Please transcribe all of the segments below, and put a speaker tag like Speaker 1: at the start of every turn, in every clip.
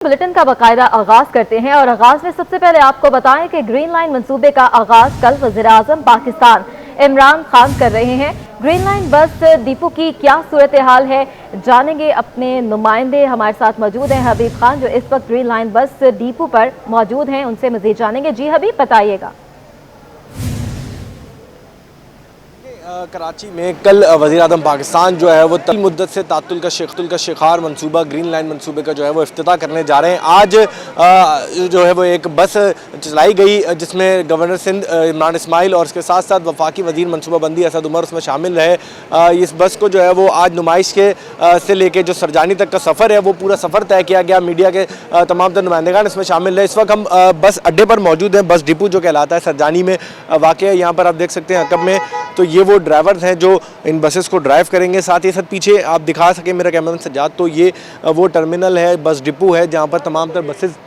Speaker 1: Bulletin का बाकायदा आगाज करते हैं और आगाज में सबसे पहले आपको बताएं कि ग्रीन लाइन मंसूबे का आगाज कल वज़ीर-ए-आज़म पाकिस्तान इमरान खान कर रहे हैं। ग्रीन लाइन बस डिपो की क्या सूरत हाल है जानेंगे, अपने नुमाइंदे हमारे साथ मौजूद हैं हबीब खान जो इस वक्त ग्रीन लाइन बस डिपो पर मौजूद हैं, उनसे मजीद जानेंगे। जी हबीब, बताइएगा।
Speaker 2: कराची में कल वज़ीर-ए-आज़म पाकिस्तान जो है वो तवील मुद्दत से तातुल का शिखार मंसूबा ग्रीन लाइन मंसूबे का जो है वो इफ्तिताह करने जा रहे हैं। आज जो है वो एक बस चलाई गई जिसमें गवर्नर सिंध इमरान इस्माइल और उसके साथ साथ वफाकी वज़ीर मनसूबाबंदी असद उमर उसमें शामिल रहे। इस बस को जो है वो आज नुमाइश के से लेके जो सरजानी तक का सफ़र है वो पूरा सफ़र तय किया गया। मीडिया के तमाम तर नुमाइंदगान इसमें शामिल रहे। इस वक्त हम बस अड्डे पर मौजूद हैं, बस डिपो जो कहलाता है सरजानी में वाक़ है। यहाँ पर आप देख सकते हैं अकब में तो ये वो ड्राइवर्स हैं जो इन बसेस को ड्राइव करेंगे। साथ ही साथ पीछे आप दिखा सके मेरा कैमरामैन सज्जाद, तो ये वो टर्मिनल है, बस डिपो है जहाँ पर तमाम तर बसेस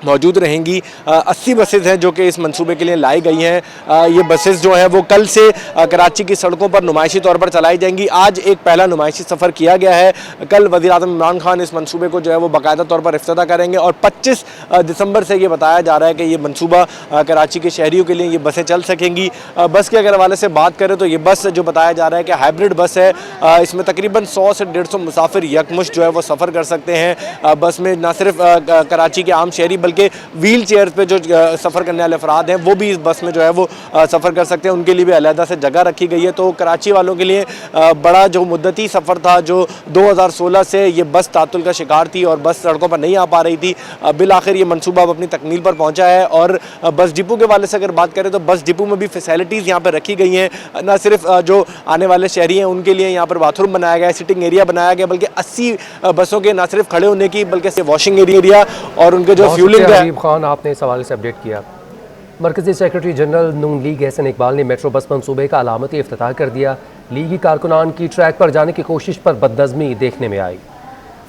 Speaker 2: मौजूद रहेंगी। 80 बसेस हैं जो कि इस मंसूबे के लिए लाई गई हैं। ये बसेस जो हैं वो कल से कराची की सड़कों पर नुमाइशी तौर पर चलाई जाएंगी। आज एक पहला नुमाइशी सफ़र किया गया है। कल वज़ीर-ए-आज़म इमरान खान इस मंसूबे को जो है वो बाकायदा तौर पर इफ्तिताह करेंगे और 25 दिसंबर से ये बताया जा रहा है कि ये मंसूबा कराची के शहरियों के लिए ये बसें चल सकेंगी। बस के अगर हवाले से बात करें तो ये बस जो बताया जा रहा है कि हाइब्रिड बस है। इसमें तकरीबन 100 से 150 मुसाफिर यकमुश्त जो है वो सफ़र कर सकते हैं। बस में ना सिर्फ कराची के आम शहरी बल्कि व्हील चेयर पे जो सफ़र करने वाले अफराद हैं वो भी इस बस में जो है वो सफ़र कर सकते हैं। उनके लिए भी अलहदा से जगह रखी गई है। तो कराची वालों के लिए बड़ा जो मुद्दती सफ़र था, जो 2016 से ये बस तातुल का शिकार थी और बस सड़कों पर नहीं आ पा रही थी, बिल आखिर ये मनसूबा अब अपनी तकमील पर पहुँचा है। और बस डिपो के वाले से अगर बात करें तो बस डिपो में भी फैसिलिटीज़ यहाँ पर रखी गई हैं। न सिर्फ जो आने वाले शहरी हैं उनके लिए यहाँ पर बाथरूम बनाया गया है, सिटिंग एरिया बनाया गया, बल्कि 80 बसों के न सिर्फ खड़े होने की बल्कि वॉशिंग एरिया और उनके जो फ्यूलिंग
Speaker 3: हबीब खान, आपने इस हवाले से अपडेट किया। मरकज़ी सेक्रेटरी जनरल नून लीग एहसन इकबाल ने मेट्रो बस मंसूबे का अलामती इफ्तिताह कर दिया। लीगी कारकुनान की ट्रैक पर जाने की कोशिश पर बदनज़मी देखने में आई।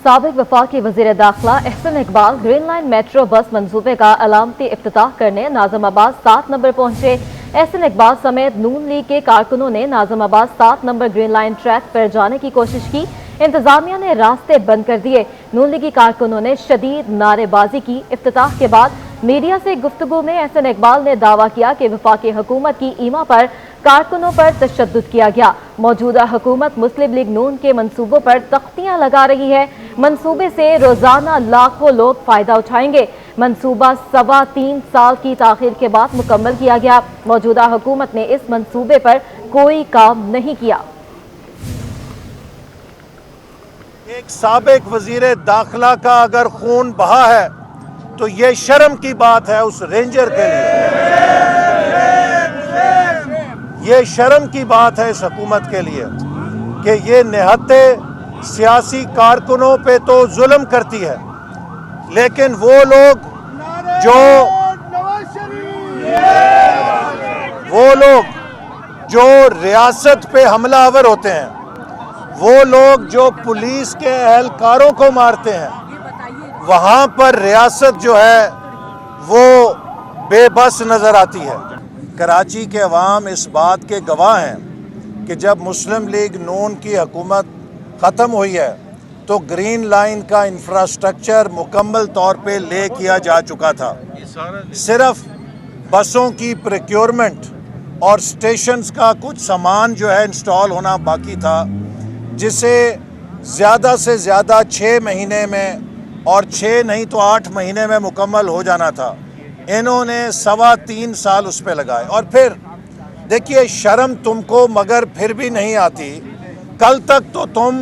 Speaker 1: साबिक वफाकी वज़ीर दाखिला Ahsan Iqbal green line metro bus मंसूबे का अलामती इफ्तिताह करने नाज़िमाबाद 7 नंबर पहुंचे। एहसन इकबाल समेत नून लीग के कारकुनों ने Nazimabad 7 number green line track पर जाने की कोशिश की। इंतजामिया ने रास्ते बंद कर दिए। नून लीगी कारकुनों ने शदीद नारेबाजी की। इफ्तिताह के बाद मीडिया से गुफ्तगू में एहसन इकबाल ने दावा किया कि वफाकी हुकूमत की ईमा पर कारकुनों पर तशद्दुद किया गया। मौजूदा हुकूमत मुस्लिम लीग नून के मंसूबों पर तख्तियां लगा रही है। मंसूबे से रोजाना लाखों लोग फायदा उठाएंगे। मंसूबा 3.25 साल की ताखीर के बाद मुकम्मल किया गया। मौजूदा हुकूमत ने इस मंसूबे पर कोई काम नहीं किया।
Speaker 4: एक साबिक वजीर दाखिला का अगर खून बहा है तो ये शर्म की बात है उस रेंजर के लिए, ये शर्म की बात है इस हुकूमत के लिए कि ये निहत्ते सियासी कारकुनों पे तो जुल्म करती है, लेकिन वो लोग जो रियासत पे हमलावर होते हैं, वो लोग जो पुलिस के एहलकारों को मारते हैं, वहाँ पर रियासत जो है वो बेबस नज़र आती है। कराची के अवाम इस बात के गवाह हैं कि जब मुस्लिम लीग नून की हुकूमत ख़त्म हुई है तो ग्रीन लाइन का इंफ्रास्ट्रक्चर मुकम्मल तौर पे ले किया जा चुका था। सिर्फ बसों की प्रोक्योरमेंट और स्टेशंस का कुछ सामान जो है इंस्टॉल होना बाकी था, जिसे ज़्यादा से ज़्यादा 6 महीने में और 6 नहीं तो 8 महीने में मुकम्मल हो जाना था। इन्होंने 3.25 साल उस पर लगाए। और फिर देखिए, शर्म तुमको मगर फिर भी नहीं आती। कल तक तो तुम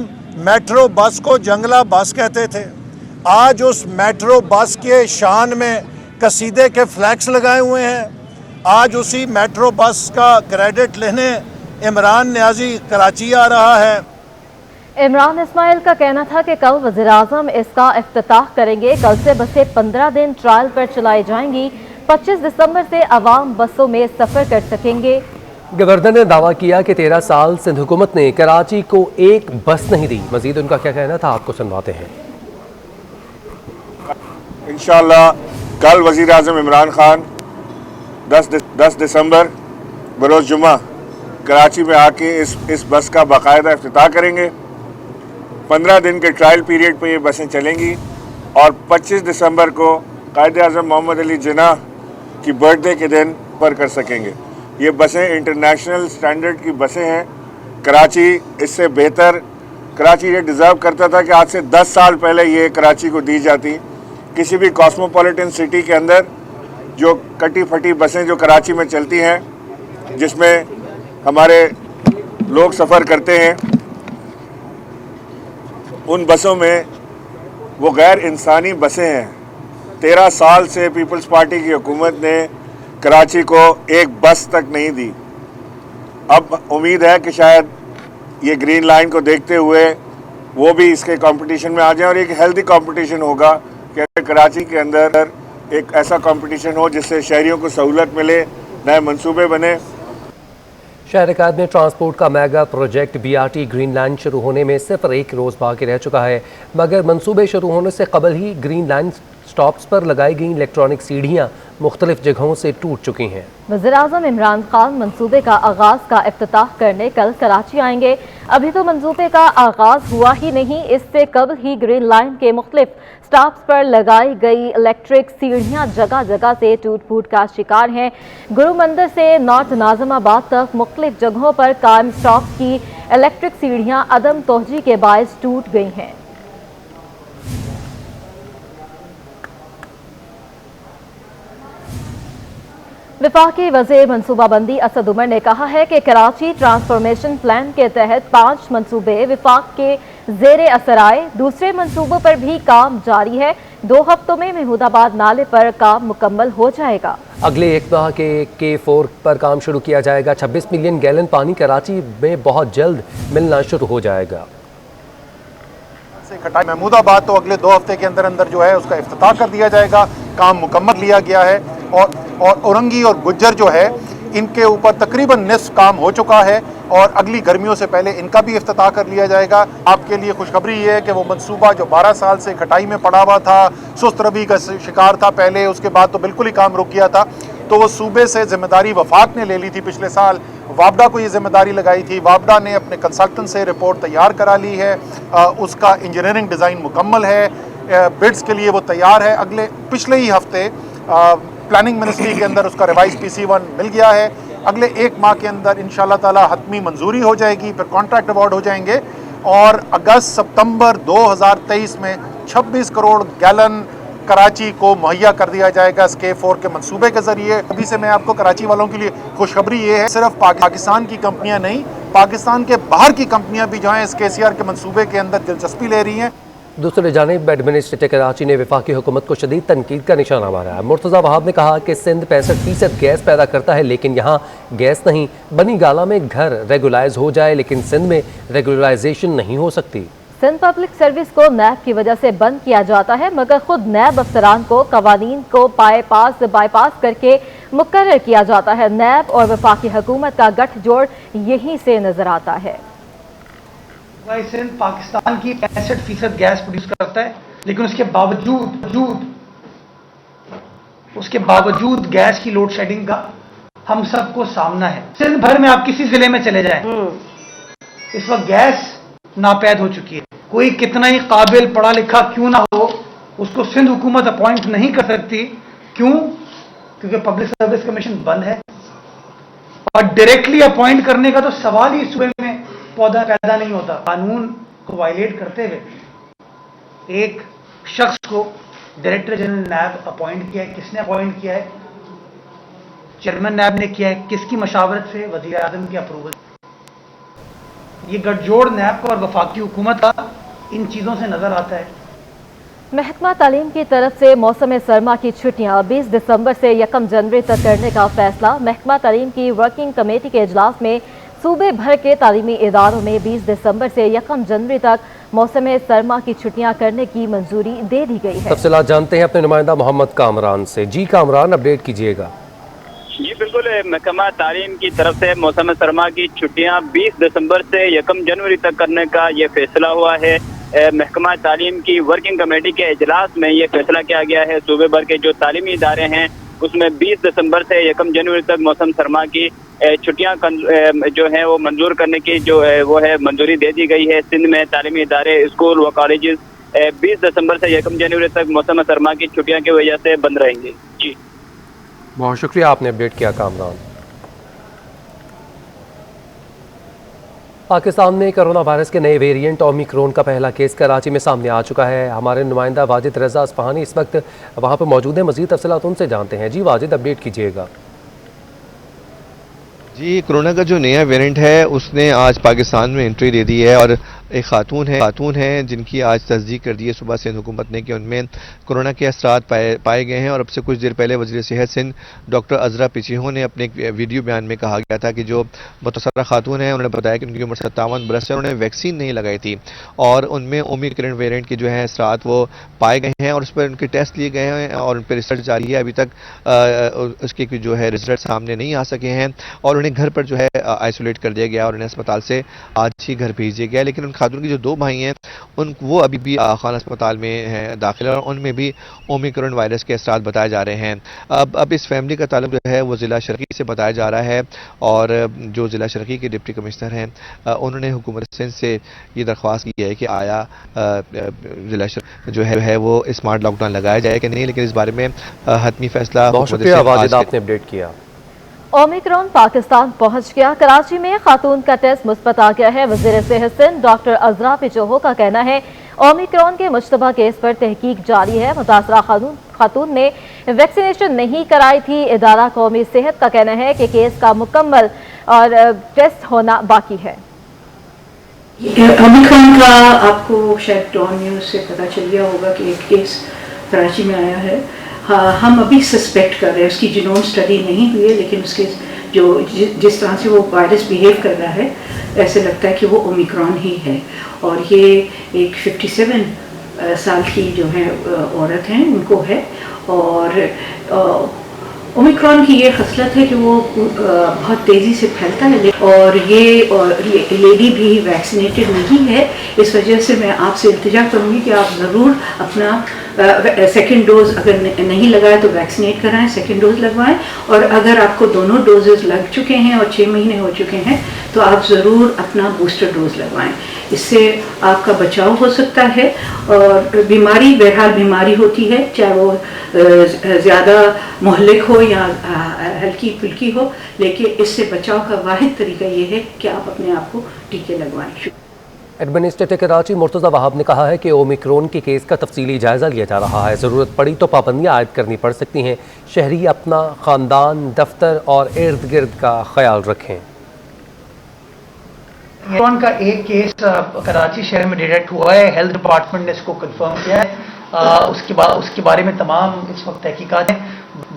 Speaker 4: मेट्रो बस को जंगला बस कहते थे, आज उस मेट्रो बस के शान में कसीदे के फ्लैक्स लगाए हुए हैं। आज उसी मेट्रो बस का क्रेडिट लेने इमरान न्याजी कराची आ रहा है।
Speaker 1: इमरान इस्माइल का कहना था कि कल वज़ीर-ए-आज़म इसका इफ्तिताह करेंगे। कल से बसें 15 दिन ट्रायल पर चलाई जाएंगी। 25 दिसंबर से अवाम बसों में सफ़र कर सकेंगे।
Speaker 3: गवर्नर ने दावा किया कि 13 साल सिंध हुकूमत ने कराची को एक बस नहीं दी। मजीद उनका क्या कहना था आपको सुनवाते हैं।
Speaker 5: इंशाअल्लाह कल वज़ीर-ए-आज़म इमरान खान 10 दिसंबर बरोज़ जुम्मा कराची में आके इस बस का बाकायदा इफ्तिताह करेंगे। 15 दिन के ट्रायल पीरियड पे ये बसें चलेंगी और 25 दिसंबर को कायद-ए-आज़म मोहम्मद अली जिन्ना की बर्थडे के दिन पर कर सकेंगे। ये बसें इंटरनेशनल स्टैंडर्ड की बसें हैं। कराची इससे बेहतर, कराची ये डिज़र्व करता था कि आज से 10 साल पहले ये कराची को दी जाती। किसी भी कॉस्मोपॉलिटन सिटी के अंदर जो कटी फटी बसें जो कराची में चलती हैं, जिसमें हमारे लोग सफ़र करते हैं, उन बसों में वो गैर इंसानी बसें हैं। 13 साल से पीपल्स पार्टी की हुकूमत ने कराची को एक बस तक नहीं दी। अब उम्मीद है कि शायद ये ग्रीन लाइन को देखते हुए वो भी इसके कंपटीशन में आ जाए और एक हेल्दी कंपटीशन होगा कि कराची के अंदर एक ऐसा कंपटीशन हो जिससे शहरियों को सहूलत मिले, नए मंसूबे बने।
Speaker 3: शहर में ट्रांसपोर्ट का mega project BRT green line शुरू होने में सिर्फ एक रोज़ बाकी रह चुका है, मगर मंसूबे शुरू होने से कबल ही ग्रीन लाइन स्टॉप्स पर लगाई गई इलेक्ट्रॉनिक सीढ़ियाँ मुख्तलिफ जगहों से टूट चुकी हैं। वज़ीर-ए-आज़म इमरान खान मंसूबे का आगाज़ का इफ्तिताह करने कल कराची आएंगे। अभी तो मंसूबे का आगाज़ हुआ ही नहीं, इससे कबल ही ग्रीन लाइन के मुख्तलिफ स्टॉप्स पर लगाई गई इलेक्ट्रिक सीढ़ियाँ जगह जगह से टूट फूट का शिकार हैं। गुरु मंदिर से नॉर्थ नाज़िमाबाद तक मुख्तलिफ जगहों पर कायम स्टॉप्स की इलेक्ट्रिक सीढ़ियाँ अदम तोहजी के बायस टूट गई हैं। वफाकी वज़ीर मनसूबाबंदी असद उमर ने कहा है कि कराची ट्रांसफॉर्मेशन प्लान के तहत 5 मंसूबे वफाक के ज़ेरे असर आए। दूसरे मंसूबों पर भी काम जारी है। 2 हफ्तों में महमूदाबाद नाले पर काम मुकम्मल हो जाएगा। अगले एक माह के K4 पर काम शुरू किया जाएगा। 26 मिलियन गैलन पानी कराची में बहुत जल्द मिलना शुरू हो जाएगा।
Speaker 4: महमूदाबाद तो अगले 2 हफ्ते के अंदर अंदर जो है उसका इफ्तिताह कर दिया जाएगा। काम मुकम्मल लिया गया है और औरंगी और गुज्जर जो है इनके ऊपर तकरीबन निस्फ काम हो चुका है और अगली गर्मियों से पहले इनका भी इफ्तिताह कर लिया जाएगा। आपके लिए खुशखबरी ये है कि वो मंसूबा जो 12 साल से खटाई में पड़ा हुआ था, सुस्त रवि का शिकार था पहले, उसके बाद तो बिल्कुल ही काम रुक गया था, तो वो सूबे से जिम्मेदारी वफाक ने ले ली थी। पिछले साल वापडा को ये जिम्मेदारी लगाई थी। वापडा ने अपने कंसल्टेंट से रिपोर्ट तैयार करा ली है, उसका इंजीनियरिंग डिज़ाइन मुकम्मल है, बिड्स के लिए वो तैयार है। पिछले ही हफ्ते प्लानिंग मिनिस्ट्री के अंदर उसका रिवाइज PC1 मिल गया है। अगले 1 माह के अंदर इंशाल्लाह ताला हतमी मंजूरी हो जाएगी, फिर कॉन्ट्रैक्ट अवार्ड हो जाएंगे और अगस्त सितंबर 2023 में 26 करोड़ गैलन कराची को मुहैया कर दिया जाएगा इस K4 के मंसूबे के जरिए। अभी से मैं आपको कराची वालों के लिए खुशखबरी ये है, सिर्फ पाकिस्तान की कंपनियां नहीं, पाकिस्तान के बाहर की कंपनियां भी जो हैं इस KCR के मंसूबे के अंदर दिलचस्पी ले रही हैं।
Speaker 3: दूसरी जानिब एडमिनिस्ट्रेटर कराची ने वफाकी हुकूमत को शदीद तनकीद का निशाना मारा है। मुर्तज़ा वहाब ने कहा कि सिंध 65% गैस पैदा करता है, लेकिन यहाँ गैस नहीं। बनी गाला में घर रेगुलाइज हो जाए, लेकिन सिंध में रेगुलराइजेशन नहीं हो सकती। सिंध पब्लिक सर्विस को नैब की वजह से बंद किया जाता है, मगर खुद नैब अफसरान को कवानीन को बाईपास करके मुकर्रर किया जाता है। नैब और वफाकी हुकूमत का गठजोड़ यहीं से नजर आता है।
Speaker 6: सिंध पाकिस्तान की 65% गैस प्रोड्यूस करता है, लेकिन उसके बावजूद गैस की लोड शेडिंग का हम सबको सामना है। सिंध भर में आप किसी जिले में चले जाएं, इस वक्त गैस नापैद हो चुकी है। कोई कितना ही काबिल पढ़ा लिखा क्यों ना हो, उसको सिंध हुकूमत अपॉइंट नहीं कर सकती। क्यों? क्योंकि पब्लिक सर्विस कमीशन बंद है और डायरेक्टली अपॉइंट करने का तो सवाल ही सूबे में पौधा पैदा नहीं होता। कानून को वायलेट करते हुए एक शख्स को डायरेक्टर जनरल नैब अपॉइंट किया है। किसने अपॉइंट किया है? चेयरमैन नैब ने किया है। किसकी मशावरत से? वज़ीर आज़म की अप्रूवल। ये गठजोड़ नैब का और वफाकी हुकूमत का इन चीज़ों से नजर आता है।
Speaker 1: महकमा तालीम की तरफ से मौसम सरमा की छुट्टियां 20 दिसंबर से 1 जनवरी तक करने का फैसला। महकमा तालीम की वर्किंग कमेटी के इजलास में सूबे भर के तालीमी इदारों में 20 दिसंबर से 1 जनवरी तक मौसम सरमा की छुट्टियां करने की मंजूरी दे दी गई है।
Speaker 3: तफसीलात जानते हैं अपने नुमाइंदा मोहम्मद कामरान से। जी कामरान, अपडेट कीजिएगा।
Speaker 7: जी बिल्कुल, महकमा तालीम की तरफ से मौसम सरमा की छुट्टियां 20 दिसंबर से 1 जनवरी तक करने का ये फैसला हुआ है। महकमा तालीम की वर्किंग कमेटी के इजलास में ये फैसला किया गया है। सूबे भर के जो तालीमी इदारे हैं उसमें 20 दिसंबर से 1 जनवरी तक मौसम सरमा की छुट्टियां जो है वो मंजूर करने की जो है वो है मंजूरी दे दी गई है। सिंध में तालीमी इदारे, स्कूल व कॉलेजेस 20 दिसंबर से 1 जनवरी तक मौसम सरमा की छुट्टियां की वजह से बंद रहेंगी। जी
Speaker 3: बहुत शुक्रिया, आपने अपडेट किया कामरान। पाकिस्तान में कोरोना वायरस के नए वेरिएंट ओमिक्रॉन का पहला केस कराची में सामने आ चुका है। हमारे नुमाइंदा वाजिद रजा अस्फहानी इस वक्त वहां पर मौजूद है। मजीद तफसीलात उनसे जानते हैं। जी वाजिद, अपडेट कीजिएगा।
Speaker 8: जी, कोरोना का जो नया वेरिएंट है उसने आज पाकिस्तान में एंट्री दे दी है और एक खातून है जिनकी आज तस्दीक कर दी है सुबह सिंध हुकूमत ने कि उनमें कोरोना के असरात पाए गए हैं। और अब से कुछ देर पहले वज़ीर सेहत सिंध डॉक्टर अजरा पिचीहो ने अपने एक वीडियो बयान में कहा गया था कि जो मुतसर्रा खातून है उन्होंने बताया कि उनकी उम्र 57 बरस है, उन्होंने वैक्सीन नहीं लगाई थी और उनमें ओमिक्रॉन वेरिएंट के जो है असरात वो पाए गए हैं और उस पर उनके टेस्ट लिए गए हैं और उन पर रिसर्च जारी है। अभी तक उसके जो है रिजल्ट सामने नहीं आ सके हैं और उन्हें घर पर जो है आइसोलेट कर दिया गया और उन्हें अस्पताल से आज ही घर भेज दिया गया। लेकिन उन खातून की जो 2 भाई हैं वो अभी भी खान अस्पताल में हैं दाखिल और उनमें भी ओमिक्रॉन वायरस के असरात बताए जा रहे हैं। अब इस फैमिली का ताल्लुक जो है वो ज़िला शर्की से बताया जा रहा है और जो ज़िला शर्की के डिप्टी कमिश्नर हैं उन्होंने हुकूमत सिंध से ये दरख्वास्त की है कि आया ज़िला जो है वो स्मार्ट लॉकडाउन लगाया जाए कि नहीं, लेकिन इस बारे में हतमी फैसला।
Speaker 3: बहुत शुक्रिया वाजिद, आपने अपडेट किया।
Speaker 1: ओमिक्रॉन पाकिस्तान पहुंच गया। कराची में खातून का टेस्ट मुस्बत आ गया है। वज़ीर सेहत सिंध डॉक्टर अजरा पिचोहो का कहना है ओमिक्रॉन के मुश्तबा केस पर तहकीक जारी है। मुतासरा खातून ने वैक्सीनेशन नहीं कराई थी। इदारा कौमी सेहत का कहना है कि केस का मुकम्मल और टेस्ट होना बाकी है।
Speaker 9: ओमिक्रॉन का आपको शायद डॉन न्यूज़ से पता चल गया होगा कि एक केस कराची में आया है। हाँ, हम अभी सस्पेक्ट कर रहे हैं, उसकी जीनोम स्टडी नहीं हुई है, लेकिन उसके जो जिस तरह से वो वायरस बिहेव कर रहा है ऐसे लगता है कि वो ओमिक्रॉन ही है। और ये एक 57 साल की जो है औरत हैं उनको है और ओमिक्रॉन की ये खसलत है कि वो बहुत तेज़ी से फैलता है और ये लेडी भी वैक्सीनेटेड नहीं है। इस वजह से मैं आपसे इल्तिजा करूँगी कि आप ज़रूर अपना सेकेंड डोज अगर नहीं लगाए तो वैक्सीनेट कराएं, सेकेंड डोज लगवाएं और अगर आपको दोनों डोजेस लग चुके हैं और 6 महीने हो चुके हैं तो आप ज़रूर अपना बूस्टर डोज लगवाएं। इससे आपका बचाव हो सकता है और बीमारी बहरहाल बीमारी होती है, चाहे वो ज़्यादा मुहल्लिक हो या हल्की फुल्की हो, लेकिन इससे बचाव का वाहिद तरीका ये है कि आप अपने आप को टीके लगवाएं।
Speaker 3: एडमिनिस्ट्रेटर कराची मुर्तज़ा वहाब ने कहा है कि ओमिक्रॉन के केस का तफसीली जायज़ा लिया जा रहा है। ज़रूरत पड़ी तो पाबंदियाँ आयद करनी पड़ सकती हैं। शहरी अपना ख़ानदान, दफ्तर और इर्द गिर्द का ख्याल रखें।
Speaker 6: ओमिक्रॉन का एक केस कराची शहर में डिटेक्ट हुआ है। हेल्थ डिपार्टमेंट ने इसको कंफर्म किया है। उसके बारे में तमाम इस वक्त तहकीकात हैं,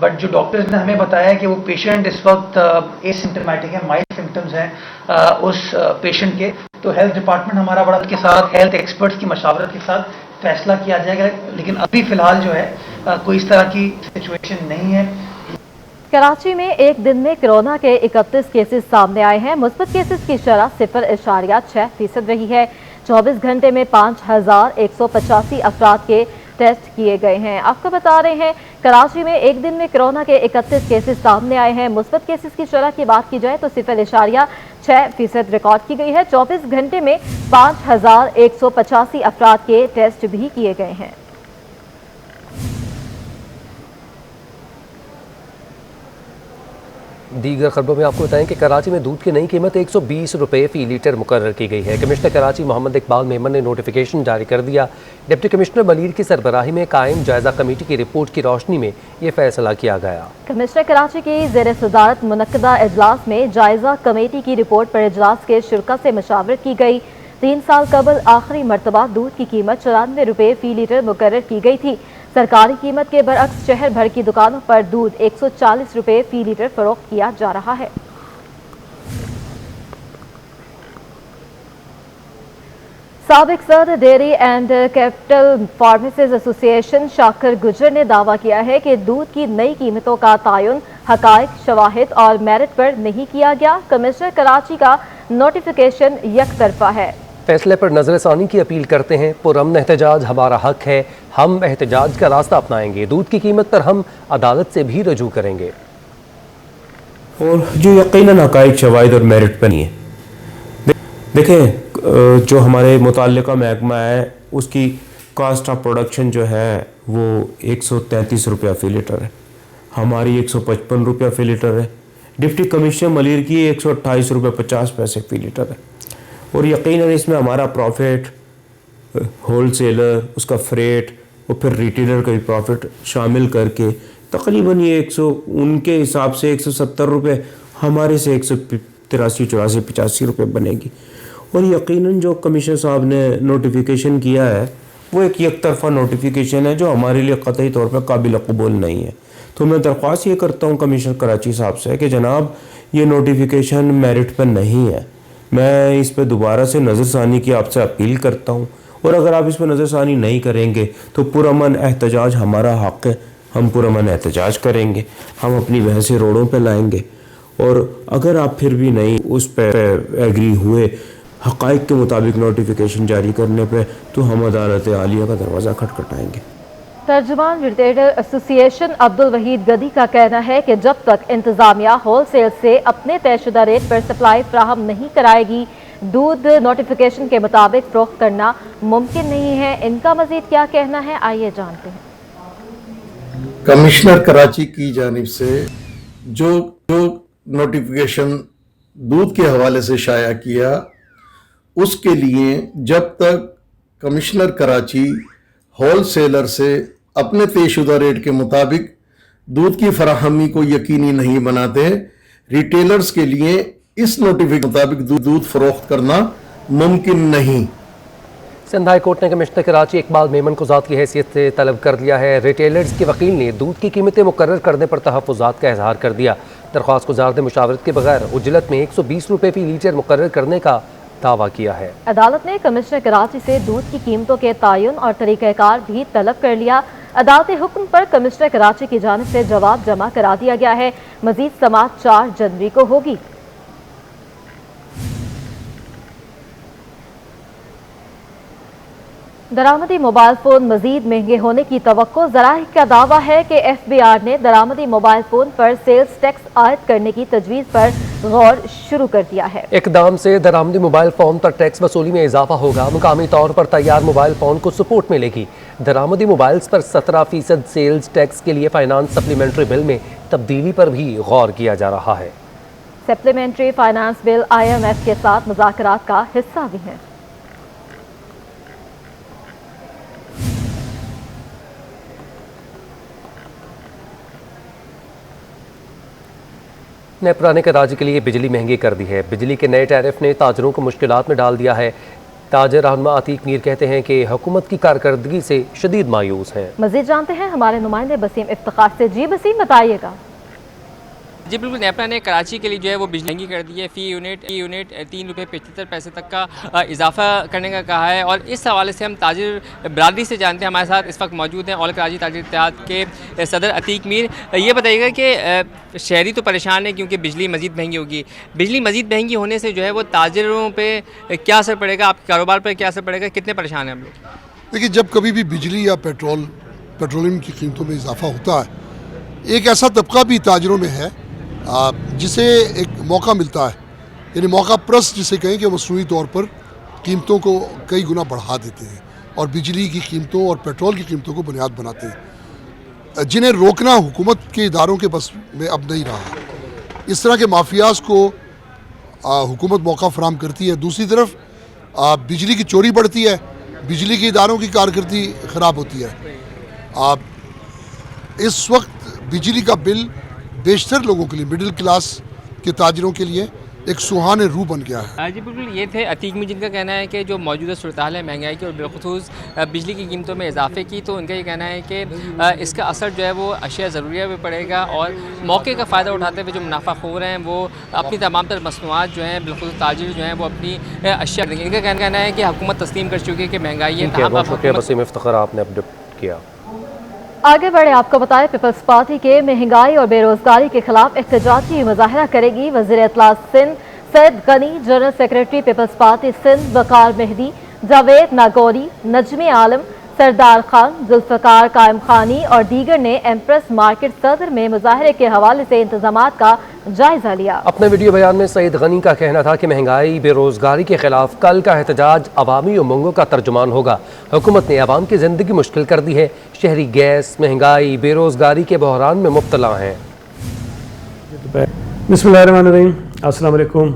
Speaker 6: बट जो डॉक्टर्स ने हमें बताया है कि वो पेशेंट इस वक्त एसिम्प्टोमेटिक है, माइल्ड सिम्टम्स हैं उस पेशेंट के। तो हेल्थ डिपार्टमेंट हमारा बड़ा के साथ हेल्थ एक्सपर्ट्स की मशावरत के साथ फैसला किया जाएगा, लेकिन अभी फ़िलहाल जो है कोई इस तरह की सिचुएशन नहीं है।
Speaker 1: कराची में एक दिन में कोरोना के 31 केसेस सामने आए हैं। मुस्बत केसेस की शरह 0.6% रही है। 24 घंटे में 5185 अफराद के टेस्ट किए गए हैं। आपको बता रहे हैं कराची में एक दिन में कोरोना के 31 केसेस सामने आए हैं। मुस्बत केसेस की शरह की बात की जाए तो 0.6% रिकॉर्ड की गई है। 24 घंटे में 5185 अफराद के टेस्ट भी किए गए हैं।
Speaker 3: दीगर खबरों में आपको बताएं कि कराची में दूध की नई कीमत 120 रुपये फ़ी लीटर मुकर्रर की गई है। कमिश्नर कराची मोहम्मद इकबाल मेमन ने नोटिफिकेशन जारी कर दिया। डिप्टी कमिश्नर मलीर की सरबराही में कायम जायजा कमेटी की रिपोर्ट की रोशनी में ये फैसला किया गया।
Speaker 1: कमिश्नर कराची की ज़ेर सदारत मुनक्कदा इजलास में जायजा कमेटी की रिपोर्ट पर इजलास के शुरा से मशावरत की गई। 3 साल कबल आखिरी मरतबा दूध की कीमत 94 रुपये फ़ी लीटर मुकर्रर की गई थी। सरकारी कीमत के बरअक्स शहर भर की दुकानों पर दूध 140 रुपये फ़ी लीटर फरोख्त किया जा रहा है। साबिक सदर dairy and capital pharmacies association Shakir गुजर ने दावा किया है कि दूध की नई कीमतों का तयन हकायक, शवाहिद और मेरिट पर नहीं किया गया। कमिश्नर कराची का नोटिफिकेशन यकतरफा है।
Speaker 3: फैसले पर नजरसानी की अपील करते हैं। पुरअमन एहतजाज हमारा हक है, हम एहतजाज का रास्ता अपनाएंगे। दूध की कीमत पर हम अदालत से भी रजू करेंगे
Speaker 10: और जो यकीनन हकायक, शवाहिद और मेरिट पर नहीं है। देखें, जो हमारे मुताल्लिका महकमा है उसकी कास्ट ऑफ प्रोडक्शन जो है वो 133 रुपया फ़ी लीटर है, हमारी 155 रुपया फ़ी लीटर है। डिप्टी कमिश्नर मलिर की 128 रुपये 50 पैसे फ़ी लीटर है। और यकीनन इसमें हमारा प्रॉफिट, होल सेलर, उसका फ्रेट और फिर रिटेलर का भी प्रॉफिट शामिल करके तकरीबन ये 100 उनके हिसाब से 170 रुपये, हमारे से 183, 84, 85 रुपये बनेगी। और यकीनन जो कमिश्नर साहब ने नोटिफिकेशन किया है वो एक तरफा नोटिफिकेशन है जो हमारे लिए कतई तौर पर काबिल कबूल नहीं है। तो मैं दरख्वास्त ये करता हूँ कमिश्नर कराची साहब से कि जनाब ये नोटिफिकेशन मेरिट पर नहीं है, मैं इस पर दोबारा से नज़रसानी की आपसे अपील करता हूँ। और अगर आप इस पर नज़रसानी नहीं करेंगे तो पुरअमन एहतजाज हमारा हक़ है, हम पुरअमन एहतजाज करेंगे, हम अपनी बहसें रोडों पर लाएंगे। और अगर आप फिर भी नहीं उस पर एग्री हुए हक़ाइक़ के मुताबिक नोटिफिकेशन जारी करने पे, तो हम अदालत आलिया का दरवाज़ा खटखटाएंगे।
Speaker 1: तर्जुमान रिटेलर एसोसिएशन अब्दुल वहीद गदी का कहना है कि जब तक इंतजामिया होल सेल से अपने तयशुदा रेट पर सप्लाई फ्राहम नहीं कराएगी, दूध नोटिफिकेशन के मुताबिक फ़रोख्त करना मुमकिन नहीं है। इनका मज़ीद क्या कहना है, आइए जानते हैं।
Speaker 11: कमिश्नर कराची की जानिब से जो नोटिफिकेशन दूध के हवाले से शाया किया, उसके लिए जब तक कमिश्नर कराची होल सेलर से अपने तयशुदा रेट के मुताबिक दूध की फराहमी को यकीनी नहीं बनाते, रिटेलर्स के लिए इस नोटिफिकेशन के मुताबिक दूध फरोख्त करना मुमकिन नहीं।
Speaker 3: सिंध हाई कोर्ट ने कमिश्नर कराची इकबाल मेमन को ज़ात की हैसियत से तलब कर लिया है। रिटेलर्स के वकील ने दूध की कीमतें मुकर्रर करने पर तहफ़्फ़ुज़ात का इजहार कर दिया। दरख्वास्त गुज़ार ने मुशावरत के बगैर उजलत में 120 रुपये फ़ी लीटर मुकर्रर करने का दावा किया है। अदालत ने कमिश्नर कराची से दूध की कीमतों के तयन और तरीक़ाकार भी तलब कर लिया। अदालती हुक्म पर कमिश्नर कराची की जानिब से जवाब जमा करा दिया गया है। मजीद समाअत 4 जनवरी को होगी। दरामदी मोबाइल फ़ोन मजीद महंगे होने की तवक्को। ज़राए का दावा है कि FBR ने दरामदी मोबाइल फ़ोन पर सेल्स टैक्स आयद करने की तजवीज़ पर गौर शुरू कर दिया है। इकदाम से दरामदी मोबाइल फ़ोन पर टैक्स वसूली में इजाफा होगा। मुकामी तौर पर तैयार मोबाइल फ़ोन को सपोर्ट मिलेगी। दरामदी मोबाइल्स पर 17% सेल्स टैक्स के लिए फाइनेंस सप्लीमेंट्री बिल में तब्दीली पर भी गौर किया जा रहा है। सप्लीमेंट्री फाइनेंस बिल IMF के साथ मुज़ाकरात का हिस्सा भी है। नेपरा ने कराची के लिए बिजली महंगी कर दी है। बिजली के नए टैरिफ ने ताजरों को मुश्किलात में डाल दिया है। ताजर रहनुमा अतीक मीर कहते हैं कि हुकूमत की कारकर्दगी से शदीद मायूस हैं। मज़ीद जानते हैं हमारे नुमाइंदे बसीम इफ्तिखार से। जी बसीम, बताइएगा।
Speaker 12: जी बिल्कुल, नेपरा ने कराची के लिए जो है वो बिजली महंगी कर दी है। फ़ी यूनिट 3 रुपये 75 पैसे तक का इजाफा करने का कहा है। और इस हवाले से हम ताजिर बरादरी से जानते हैं। हमारे साथ इस वक्त मौजूद हैं ऑल कराची ताजिर इत्तेहाद के सदर अतीक मीर। ये बताइएगा कि शहरी तो परेशान है क्योंकि बिजली मज़ीद महंगी होगी। बिजली मज़ीद महंगी होने से जो है वो ताजिरों पर क्या असर पड़ेगा, आपके कारोबार पर क्या असर पड़ेगा, कितने परेशान हैं हम लोग?
Speaker 13: देखिए, जब कभी भी बिजली या पेट्रोलियम की कीमतों में इजाफा होता है, एक ऐसा तबका भी ताजिरों में है जिसे एक मौका मिलता है, यानी मौका प्रस्त जिसे कहें कि मसनूई तौर पर कीमतों को कई गुना बढ़ा देते हैं और बिजली की कीमतों और पेट्रोल की कीमतों को बुनियाद बनाते हैं, जिन्हें रोकना हुकूमत के इदारों के बस में अब नहीं रहा। इस तरह के माफियाज को हुकूमत मौका फराम करती है। दूसरी तरफ बिजली की चोरी बढ़ती है, बिजली के इदारों की कारकर्दगी ख़राब होती है। इस वक्त बिजली का बिल बेशतर लोगों के लिए, मिडिल क्लास के ताजिरों के लिए एक सुहाने रूह बन गया है।
Speaker 12: जी बिल्कुल, ये थे अतीक मीर जिनका कहना है कि जो मौजूदा सूरत-ए-हाल है महंगाई की और बिलखुसूस बिजली की कीमतों में इजाफे की, तो उनका ये कहना है कि इसका असर जो है वो अशिया ज़रूरिया में पड़ेगा और मौके का फ़ायदा उठाते हुए जो मुनाफाखोर हैं वो अपनी तमाम तर मसनूआत जो हैं बिलखुसूस ताजिर जो हैं वो अपनी अशिया देंगे। इनका कहना है कि हुकूमत तस्लीम कर चुकी है कि महंगाई है।
Speaker 3: बहुत शुक्रिया वसीम इफ्तिखार, आपने अपडेट किया।
Speaker 1: आगे बढ़े आपको बताएं, पीपल्स पार्टी के महंगाई और बेरोजगारी के खिलाफ एहतजाजी मुजाहरा करेगी। वज़ीर इत्तलात Sindh Syed Ghani, general secretary peoples party Sindh Waqar Mehdi, Javed Nagori, Najmi Alam, Sardar Khan, Zulfiqar Qaim Khani और दीगर ने एम्प्रेस मार्केट सदर में मुजाहरे के हवाले से इंतजामात का जायजा लिया।
Speaker 3: अपने वीडियो बयान में सईद गनी का कहना था कि महंगाई बेरोजगारी के खिलाफ कल का एहतजाज अवामी उमंगों का तर्जुमान होगा। हुकूमत ने आवाम की जिंदगी मुश्किल कर दी है। शहरी गैस, महंगाई, बेरोजगारी के बहरान में मुब्तला हैं।
Speaker 10: बिस्मिल्लाहिर्रहमानिर्रहीम, अस्सलाम वालेकुम।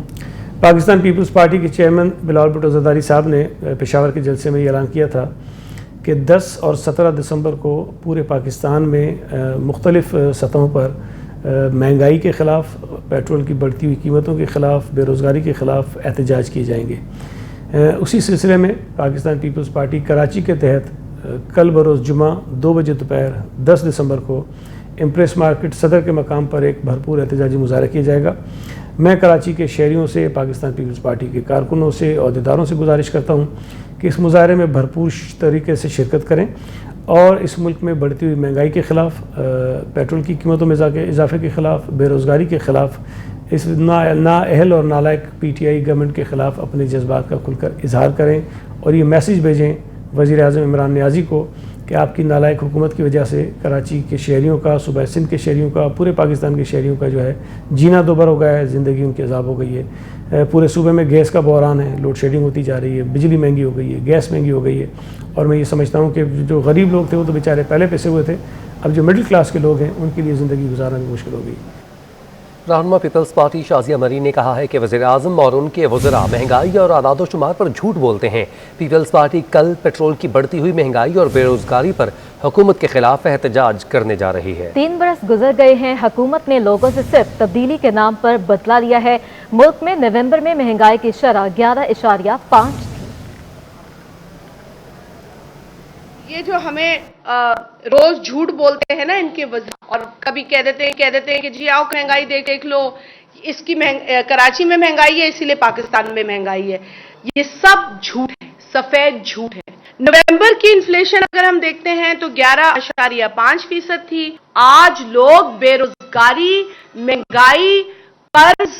Speaker 10: पाकिस्तान पीपल्स पार्टी के चेयरमैन बिलावल भुट्टो ज़रदारी साहब ने पेशावर के जलसे में ये ऐलान किया था कि 10 और 17 दिसंबर को पूरे पाकिस्तान में मुख्तलिफ़ सतहों पर महंगाई के ख़िलाफ़, पेट्रोल की बढ़ती हुई कीमतों के ख़िलाफ़, बेरोज़गारी के ख़िलाफ़ एहतजाज किए जाएंगे। उसी सिलसिले में पाकिस्तान पीपल्स पार्टी कराची के तहत कल बरोज़ जुमा 2 बजे दोपहर 10 दिसंबर को एम्प्रेस मार्केट सदर के मकाम पर एक भरपूर एहतजाजी मुजाहरा किया जाएगा। मैं कराची के शहरियों से, पाकिस्तान पीपल्स पार्टी के कारकुनों से, अहदेदारों से गुजारिश करता हूँ कि इस मुजाहरे में भरपूर तरीके से शिरकत करें और इस मुल्क में बढ़ती हुई महंगाई के ख़िलाफ़, पेट्रोल की कीमतों में इजाफे के ख़िलाफ़, बेरोज़गारी के ख़िलाफ़, इस नाअहल और नालायक PTI गवर्नमेंट के ख़िलाफ़ अपने जज्बात का खुलकर इजहार करें और ये मैसेज भेजें वज़ीर आज़म इमरान नियाज़ी को कि आपकी नालायक हुकूमत की वजह से कराची के शहरियों का, सूबा सिंध के शहरियों का, पूरे पाकिस्तान के शहरियों का जो है जीना दोबर हो गया है, ज़िंदगी उनकी अजाब हो गई है। पूरे सूबे में गैस का बहरान है, लोड शेडिंग होती जा रही है, बिजली महंगी हो गई है, गैस महंगी हो गई है। और मैं ये समझता हूँ कि जो गरीब लोग थे वो तो बेचारे पहले पैसे हुए थे, अब जो मिडिल क्लास के लोग हैं उनके लिए ज़िंदगी गुजारना भी मुश्किल हो गई।
Speaker 3: रहनुमा पीपल्स पार्टी शाजिया मरीन ने कहा है कि वज़ीर आज़म और उनके वज़रा महंगाई और आदाद शुमार पर झूठ बोलते हैं। पीपल्स पार्टी कल पेट्रोल की बढ़ती हुई महंगाई और बेरोजगारी पर हुकूमत के खिलाफ एहतजाज करने जा रही है।
Speaker 1: 3 बरस गुजर गए हैं, हुकूमत ने लोगों से सिर्फ तब्दीली के नाम पर बदला लिया है। मुल्क में नवंबर में महंगाई की शरह 11.5 थी।
Speaker 14: ये जो हमें रोज झूठ बोलते हैं ना इनके वजह, और कभी कह देते हैं कि जी आओ महंगाई देख लो, इसकी कराची में महंगाई है इसीलिए पाकिस्तान में महंगाई है। ये सब झूठ है, सफेद झूठ है। नवंबर की इन्फ्लेशन अगर हम देखते हैं तो 11.5% थी। आज लोग बेरोजगारी, महंगाई, कर्ज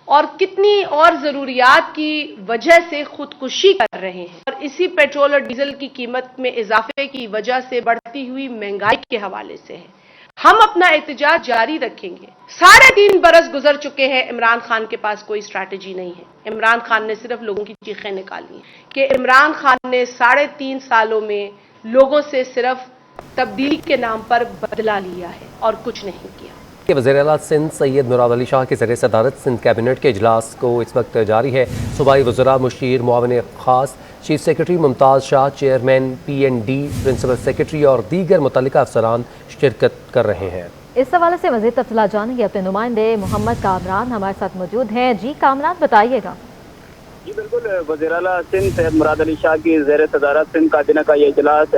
Speaker 14: और कितनी और जरूरियात की वजह से खुदकुशी कर रहे हैं, और इसी पेट्रोल और डीजल की कीमत में इजाफे की वजह से बढ़ती हुई महंगाई के हवाले से है। हम अपना एहतजाज जारी रखेंगे। 3.5 बरस गुजर चुके हैं, इमरान खान के पास कोई स्ट्रैटेजी नहीं है। इमरान खान ने सिर्फ लोगों की चीखें निकाली हैं कि इमरान खान ने 3.5 सालों में लोगों से सिर्फ तब्दीली के नाम पर बदला लिया है और कुछ नहीं किया।
Speaker 3: वज़ीर-ए-आला सिंध सैयद मुराद अली शाह के ज़रिए सदारत सिंध कैबिनेट के इजलास को इस वक्त जारी है। सूबाई वज़रा, मुशीर, मुआविन ख़ास, chief secretary Mumtaz Shah, chairman PND, principal secretary और दीगर मुतल्लिका अफसरान शिरकत कर रहे हैं।
Speaker 1: इस हवाले से मज़ीद तफ़सीलात जानेंगे अपने नुमाइंदे मोहम्मद कामरान हमारे साथ मौजूद हैं। जी कामरान, बताइएगा।
Speaker 7: जी बिल्कुल, वज़ीर-ए-आला सिंध सैयद मुराद अली शाह की ज़ेर सदारत सिंध काबीना का ये इजलास